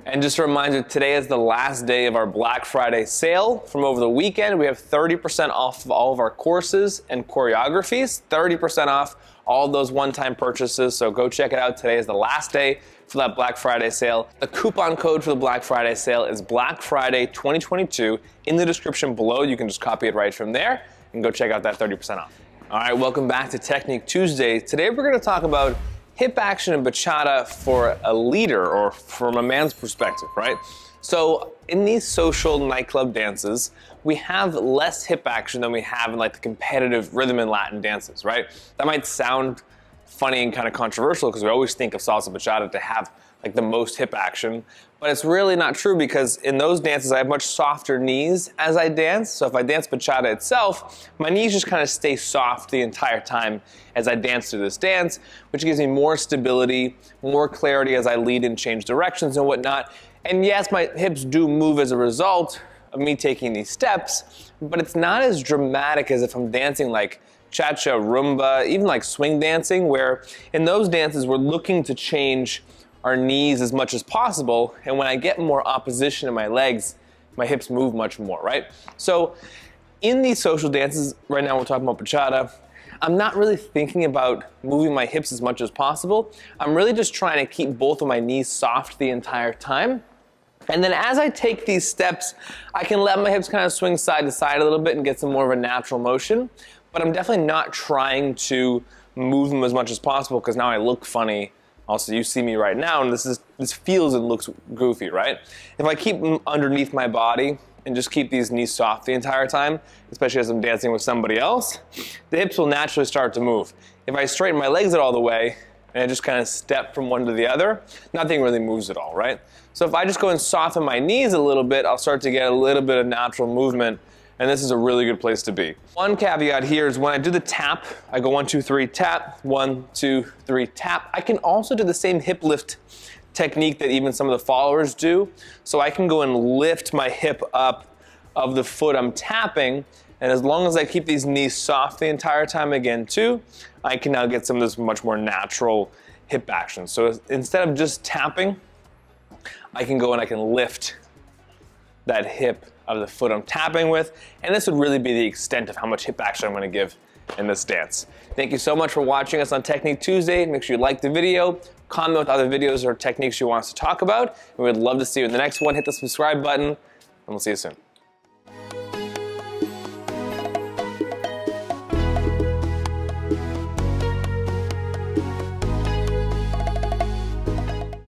And just a reminder, today is the last day of our Black Friday sale. From over the weekend, we have 30% off of all of our courses and choreographies, 30% off all those one-time purchases. So go check it out. Today is the last day for that Black Friday sale. The coupon code for the Black Friday sale is Black Friday 2022. In the description below, you can just copy it right from there and go check out that 30% off. All right, welcome back to Technique Tuesday. Today we're gonna talk about hip action and bachata for a leader, or from a man's perspective, right? So in these social nightclub dances, we have less hip action than we have in like the competitive rhythm and Latin dances, right? That might sound funny and kind of controversial because we always think of salsa bachata to have like the most hip action, but it's really not true because in those dances I have much softer knees as I dance. So if I dance bachata itself, my knees just kind of stay soft the entire time as I dance through this dance, which gives me more stability, more clarity as I lead and change directions and whatnot. And yes, my hips do move as a result of me taking these steps, but it's not as dramatic as if I'm dancing like cha-cha, rumba, even like swing dancing, where in those dances we're looking to change our knees as much as possible, and when I get more opposition in my legs, my hips move much more, right? So in these social dances, right now we're talking about bachata, I'm not really thinking about moving my hips as much as possible. I'm really just trying to keep both of my knees soft the entire time. And then as I take these steps, I can let my hips kind of swing side to side a little bit and get some more of a natural motion, but I'm definitely not trying to move them as much as possible because now I look funny. Also, you see me right now, and this feels and looks goofy, right? If I keep them underneath my body and just keep these knees soft the entire time, especially as I'm dancing with somebody else, the hips will naturally start to move. If I straighten my legs out all the way and I just kind of step from one to the other, nothing really moves at all, right? So if I just go and soften my knees a little bit, I'll start to get a little bit of natural movement, and this is a really good place to be. One caveat here is when I do the tap, I go 1, 2, 3, tap, 1, 2, 3, tap. I can also do the same hip lift technique that even some of the followers do. So I can go and lift my hip up of the foot I'm tapping, and as long as I keep these knees soft the entire time again too, I can now get some of this much more natural hip action. So instead of just tapping, I can go and I can lift that hip of the foot I'm tapping with, and this would really be the extent of how much hip action I'm going to give in this dance. Thank you so much for watching us on Technique Tuesday. Make sure you like the video, comment with other videos or techniques you want us to talk about, and we'd love to see you in the next one. Hit the subscribe button, and we'll see you soon.